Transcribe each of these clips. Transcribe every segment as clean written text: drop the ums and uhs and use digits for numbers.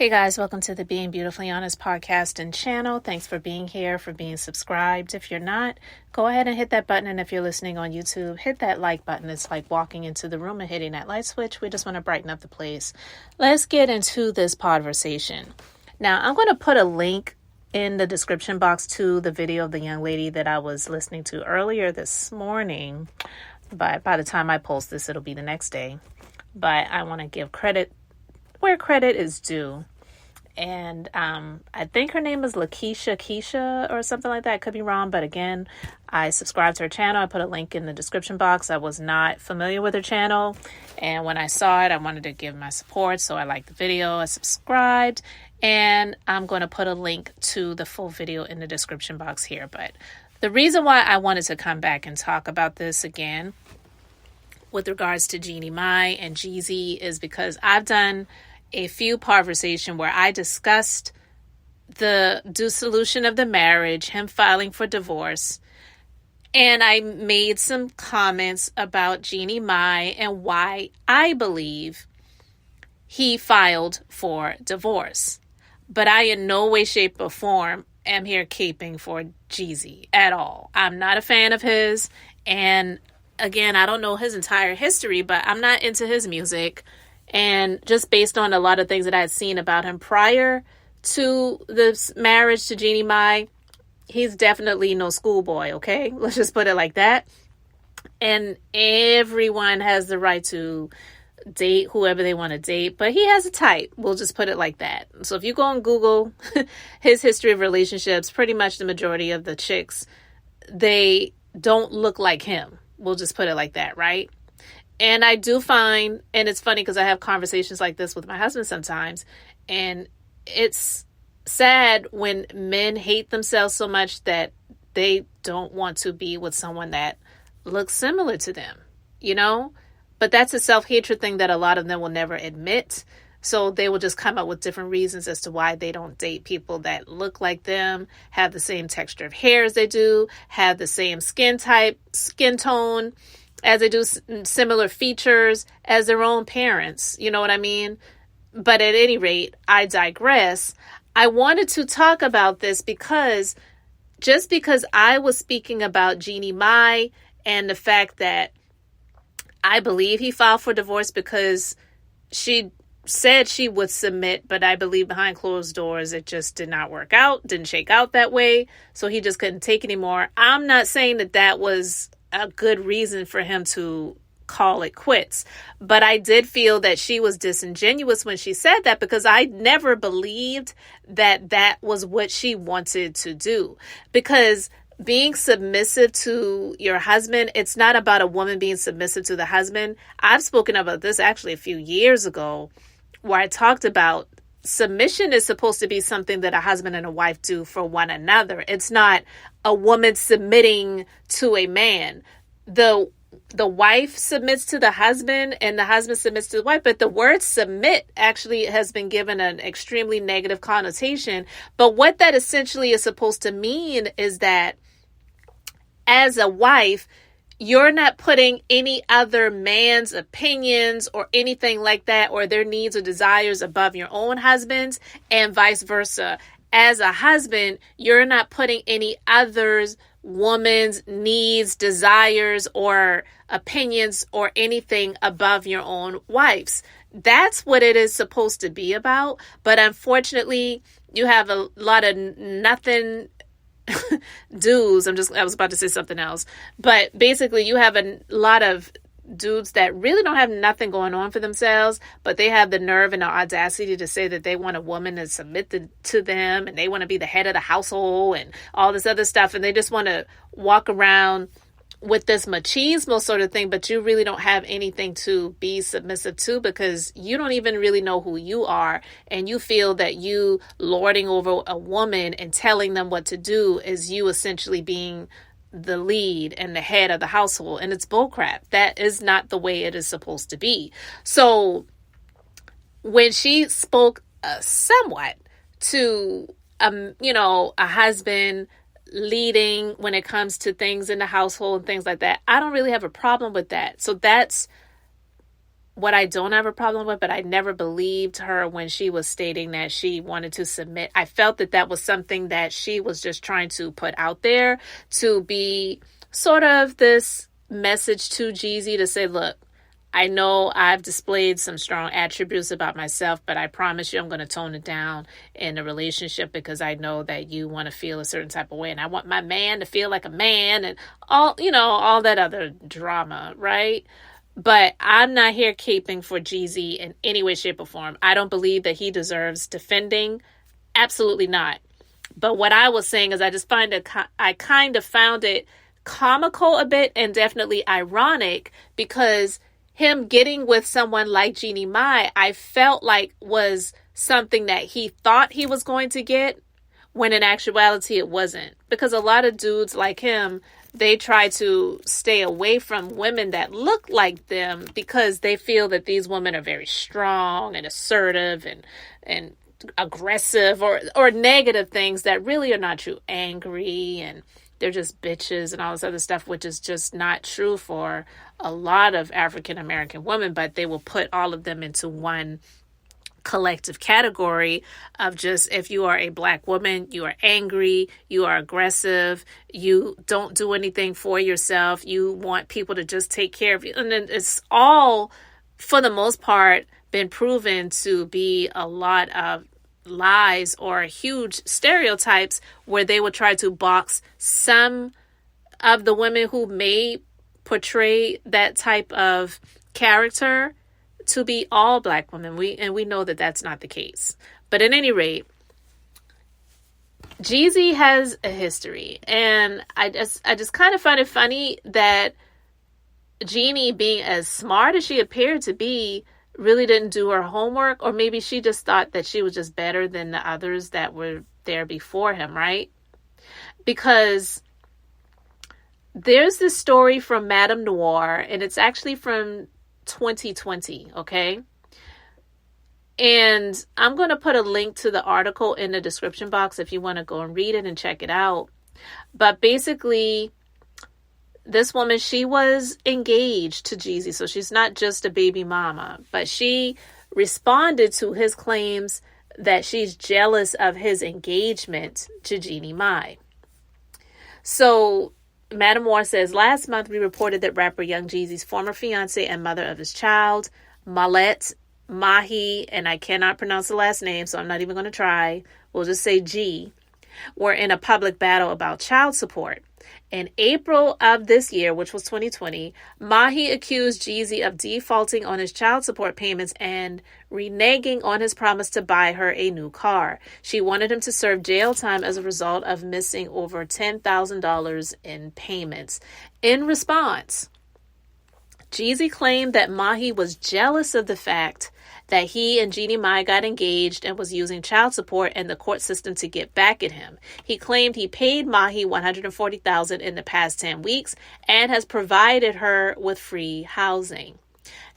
Hey guys, welcome to the Being Beautifully Honest podcast and channel. Thanks for being here, for being subscribed. If you're not, go ahead and hit that button. And if you're listening on YouTube, hit that like button. It's like walking into the room and hitting that light switch. We just want to brighten up the place. Let's get into this conversation. Now, I'm going to put a link in the description box to the video of the young lady that I was listening to earlier this morning. But by the time I post this, it'll be the next day. But I want to give credit where credit is due. And I think her name is Keisha or something like that. I could be wrong, but again, I subscribed to her channel. I put a link in the description box. I was not familiar with her channel, and when I saw it, I wanted to give my support, so I liked the video. I subscribed, and I'm going to put a link to the full video in the description box here. But the reason why I wanted to come back and talk about this again with regards to Jeannie Mai and Jeezy is because I've done a few conversations where I discussed the dissolution of the marriage, him filing for divorce, and I made some comments about Jeannie Mai and why I believe he filed for divorce. But I in no way, shape, or form am here caping for Jeezy at all. I'm not a fan of his, and again, I don't know his entire history, but I'm not into his music. And just based on a lot of things that I had seen about him prior to this marriage to Jeannie Mai, he's definitely no schoolboy, okay? Let's just put it like that. And everyone has the right to date whoever they want to date, but he has a type. We'll just put it like that. So if you go on Google his history of relationships, pretty much the majority of the chicks, they don't look like him. We'll just put it like that, right? And I do find, and it's funny because I have conversations like this with my husband sometimes, and it's sad when men hate themselves so much that they don't want to be with someone that looks similar to them, you know? But that's a self-hatred thing that a lot of them will never admit. So they will just come up with different reasons as to why they don't date people that look like them, have the same texture of hair as they do, have the same skin type, skin tone, as they do similar features as their own parents. You know what I mean? But at any rate, I digress. I wanted to talk about this because just because I was speaking about Jeannie Mai and the fact that I believe he filed for divorce because she said she would submit, but I believe behind closed doors, it just did not work out, didn't shake out that way. So he just couldn't take anymore. I'm not saying that that was a good reason for him to call it quits. But I did feel that she was disingenuous when she said that because I never believed that that was what she wanted to do. Because being submissive to your husband, it's not about a woman being submissive to the husband. I've spoken about this actually a few years ago where I talked about submission is supposed to be something that a husband and a wife do for one another. It's not a woman submitting to a man. The wife submits to the husband and the husband submits to the wife. But the word submit actually has been given an extremely negative connotation. But what that essentially is supposed to mean is that as a wife, you're not putting any other man's opinions or anything like that or their needs or desires above your own husband's, and vice versa. As a husband, you're not putting any other's woman's needs, desires, or opinions or anything above your own wife's. That's what it is supposed to be about. But unfortunately, you have a lot of nothing dudes. I was about to say something else, but basically you have a lot of dudes that really don't have nothing going on for themselves, but they have the nerve and the audacity to say that they want a woman to submit to them and they want to be the head of the household and all this other stuff. And they just want to walk around with this machismo sort of thing, but you really don't have anything to be submissive to because you don't even really know who you are. And you feel that you lording over a woman and telling them what to do is you essentially being the lead and the head of the household. And it's bullcrap. That is not the way it is supposed to be. So when she spoke somewhat to, a husband leading when it comes to things in the household and things like that, I don't really have a problem with that. So that's what I don't have a problem with, but I never believed her when she was stating that she wanted to submit. I felt that that was something that she was just trying to put out there to be sort of this message to Jeezy to say, look, I know I've displayed some strong attributes about myself, but I promise you I'm going to tone it down in a relationship because I know that you want to feel a certain type of way. And I want my man to feel like a man and all that other drama, right? But I'm not here caping for Jeezy in any way, shape, or form. I don't believe that he deserves defending. Absolutely not. But what I was saying is I kind of found it comical a bit and definitely ironic because him getting with someone like Jeannie Mai, I felt like was something that he thought he was going to get when in actuality it wasn't. Because a lot of dudes like him, they try to stay away from women that look like them because they feel that these women are very strong and assertive and aggressive or negative things that really are not true. Angry and they're just bitches and all this other stuff, which is just not true for a lot of African American women, but they will put all of them into one collective category of just, if you are a Black woman, you are angry, you are aggressive, you don't do anything for yourself, you want people to just take care of you. And then it's all, for the most part, been proven to be a lot of lies or huge stereotypes where they would try to box some of the women who may portray that type of character to be all Black women. We know that that's not the case. But at any rate, Jeezy has a history, and I just kind of find it funny that Jeannie, being as smart as she appeared to be, really didn't do her homework, or maybe she just thought that she was just better than the others that were there before him, right? Because there's this story from Madame Noir, and it's actually from 2020, okay? And I'm going to put a link to the article in the description box if you want to go and read it and check it out. But basically, this woman, she was engaged to Jeezy, so she's not just a baby mama, but she responded to his claims that she's jealous of his engagement to Jeannie Mai. So Madame Moore says, last month we reported that rapper Youngjeezy's former fiancee and mother of his child, Malet Mahi, and I cannot pronounce the last name, so I'm not even going to try, we'll just say G, were in a public battle about child support. In April of this year, which was 2020, Mahi accused Jeezy of defaulting on his child support payments and reneging on his promise to buy her a new car. She wanted him to serve jail time as a result of missing over $10,000 in payments. In response, Jeezy claimed that Mahi was jealous of the fact that he and Jeannie Mai got engaged and was using child support and the court system to get back at him. He claimed he paid Mahi $140,000 in the past 10 weeks and has provided her with free housing.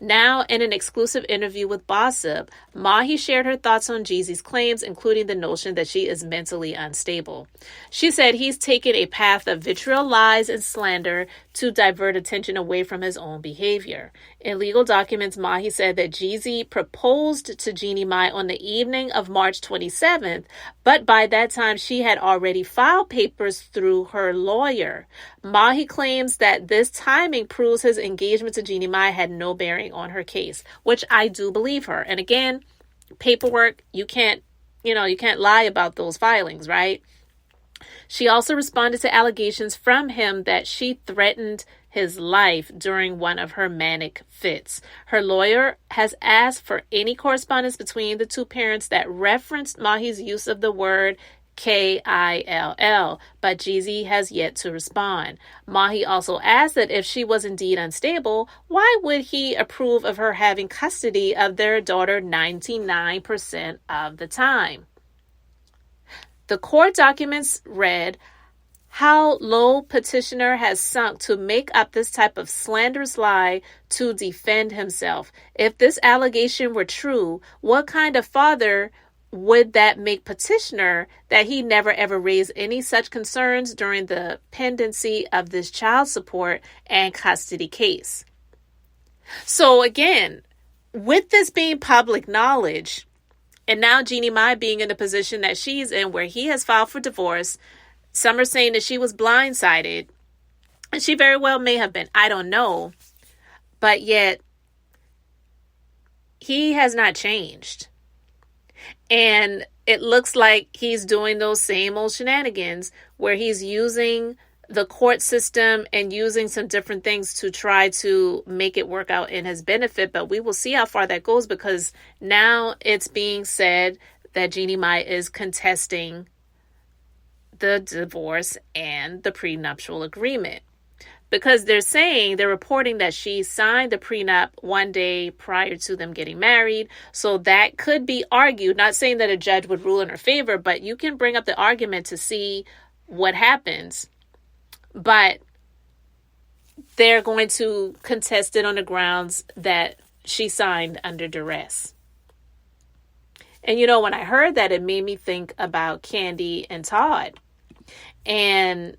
Now, in an exclusive interview with Gossip, Mahi shared her thoughts on Jeezy's claims, including the notion that she is mentally unstable. She said he's taken a path of vitriol, lies, and slander to divert attention away from his own behavior. In legal documents, Mahi said that Jeezy proposed to Jeannie Mai on the evening of March 27th, but by that time she had already filed papers through her lawyer. Mahi claims that this timing proves his engagement to Jeannie Mai had no bearing on her case, which I do believe her. And again, paperwork, you can't lie about those filings, right? She also responded to allegations from him that she threatened his life during one of her manic fits. Her lawyer has asked for any correspondence between the two parents that referenced Mahi's use of the word KILL, but Jeezy has yet to respond. Mahi also asked that if she was indeed unstable, why would he approve of her having custody of their daughter 99% of the time? The court documents read, how low petitioner has sunk to make up this type of slanderous lie to defend himself. If this allegation were true, what kind of father would that make petitioner that he never ever raised any such concerns during the pendency of this child support and custody case? So again, with this being public knowledge, and now Jeannie Mai being in the position that she's in where he has filed for divorce, some are saying that she was blindsided. And she very well may have been. I don't know. But yet, he has not changed. And it looks like he's doing those same old shenanigans where he's using the court system and using some different things to try to make it work out in his benefit. But we will see how far that goes, because now it's being said that Jeannie Mai is contesting the divorce and the prenuptial agreement. Because they're reporting that she signed the prenup one day prior to them getting married. So that could be argued, not saying that a judge would rule in her favor, but you can bring up the argument to see what happens. But they're going to contest it on the grounds that she signed under duress. And you know, when I heard that, it made me think about Candy and Todd. And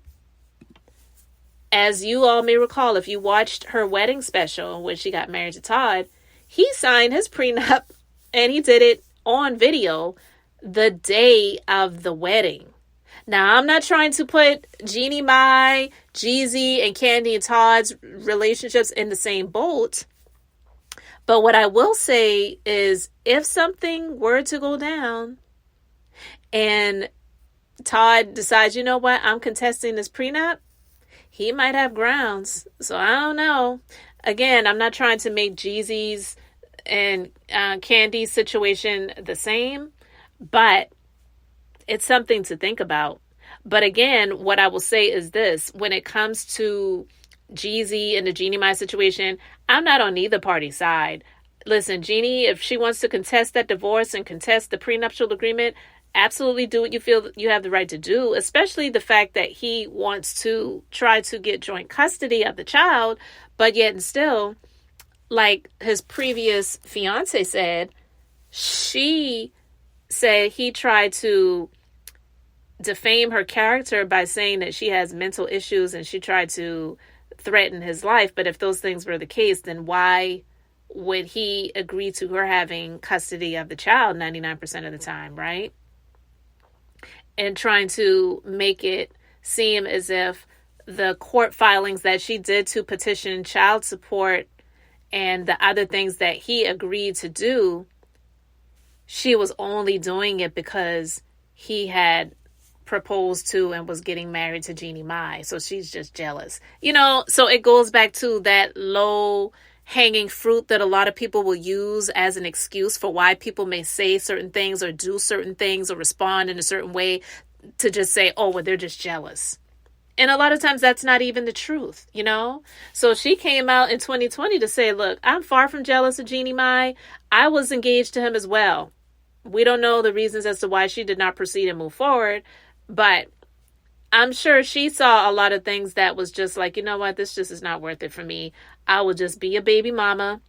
as you all may recall, if you watched her wedding special when she got married to Todd, he signed his prenup and he did it on video the day of the wedding. Now, I'm not trying to put Jeannie Mai, Jeezy, and Candy and Todd's relationships in the same boat. But what I will say is, if something were to go down and Todd decides, you know what, I'm contesting this prenup, he might have grounds. So I don't know. Again, I'm not trying to make Jeezy's and Candy's situation the same, but it's something to think about. But again, what I will say is this: when it comes to Jeezy and the Jeannie Mai situation, I'm not on either party's side. Listen, Jeannie, if she wants to contest that divorce and contest the prenuptial agreement, absolutely do what you feel you have the right to do, especially the fact that he wants to try to get joint custody of the child, but yet and still, like his previous fiance said, she said he tried to defame her character by saying that she has mental issues and she tried to threaten his life. But if those things were the case, then why would he agree to her having custody of the child 99% of the time, right? And trying to make it seem as if the court filings that she did to petition child support and the other things that he agreed to do, she was only doing it because he had proposed to and was getting married to Jeannie Mai. So she's just jealous. You know, so it goes back to that low hanging fruit that a lot of people will use as an excuse for why people may say certain things or do certain things or respond in a certain way, to just say, oh, well, they're just jealous. And a lot of times that's not even the truth, you know? So she came out in 2020 to say, look, I'm far from jealous of Jeannie Mai. I was engaged to him as well. We don't know the reasons as to why she did not proceed and move forward, but I'm sure she saw a lot of things that was just like, you know what, this just is not worth it for me. I will just be a baby mama.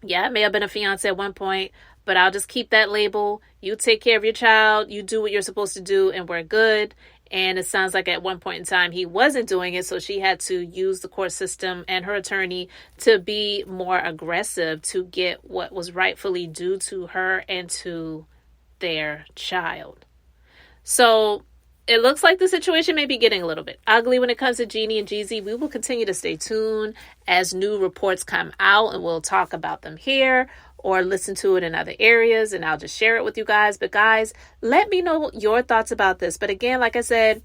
Yeah, I may have been a fiance at one point, but I'll just keep that label. You take care of your child. You do what you're supposed to do, and we're good. And it sounds like at one point in time he wasn't doing it, so she had to use the court system and her attorney to be more aggressive to get what was rightfully due to her and to their child. So it looks like the situation may be getting a little bit ugly when it comes to Jeannie and Jeezy. We will continue to stay tuned as new reports come out, and we'll talk about them here or listen to it in other areas, and I'll just share it with you guys. But guys, let me know your thoughts about this. But again, like I said,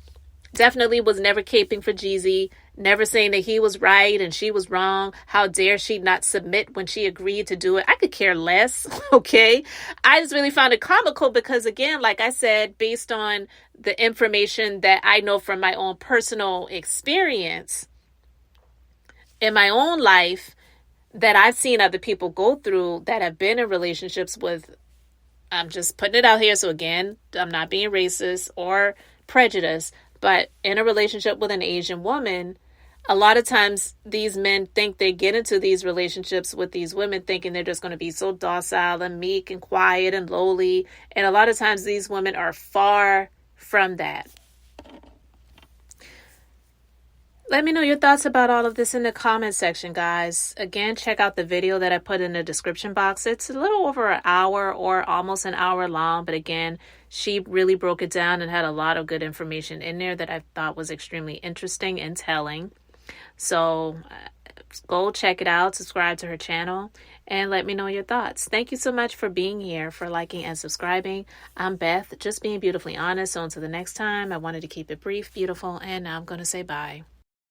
definitely was never caping for Jeezy, never saying that he was right and she was wrong. How dare she not submit when she agreed to do it? I could care less, okay? I just really found it comical because, again, like I said, based on the information that I know from my own personal experience in my own life that I've seen other people go through that have been in relationships with, I'm just putting it out here. So again, I'm not being racist or prejudiced, but in a relationship with an Asian woman, a lot of times these men think they get into these relationships with these women thinking they're just going to be so docile and meek and quiet and lowly. And a lot of times these women are far from that. Let me know your thoughts about all of this in the comment section, guys. Again, check out the video that I put in the description box. It's a little over an hour or almost an hour long, but again, she really broke it down and had a lot of good information in there that I thought was extremely interesting and telling. So go check it out, subscribe to her channel, and let me know your thoughts. Thank you so much for being here, for liking and subscribing. I'm Beth, just being beautifully honest. So until the next time, I wanted to keep it brief, beautiful, and now I'm going to say bye.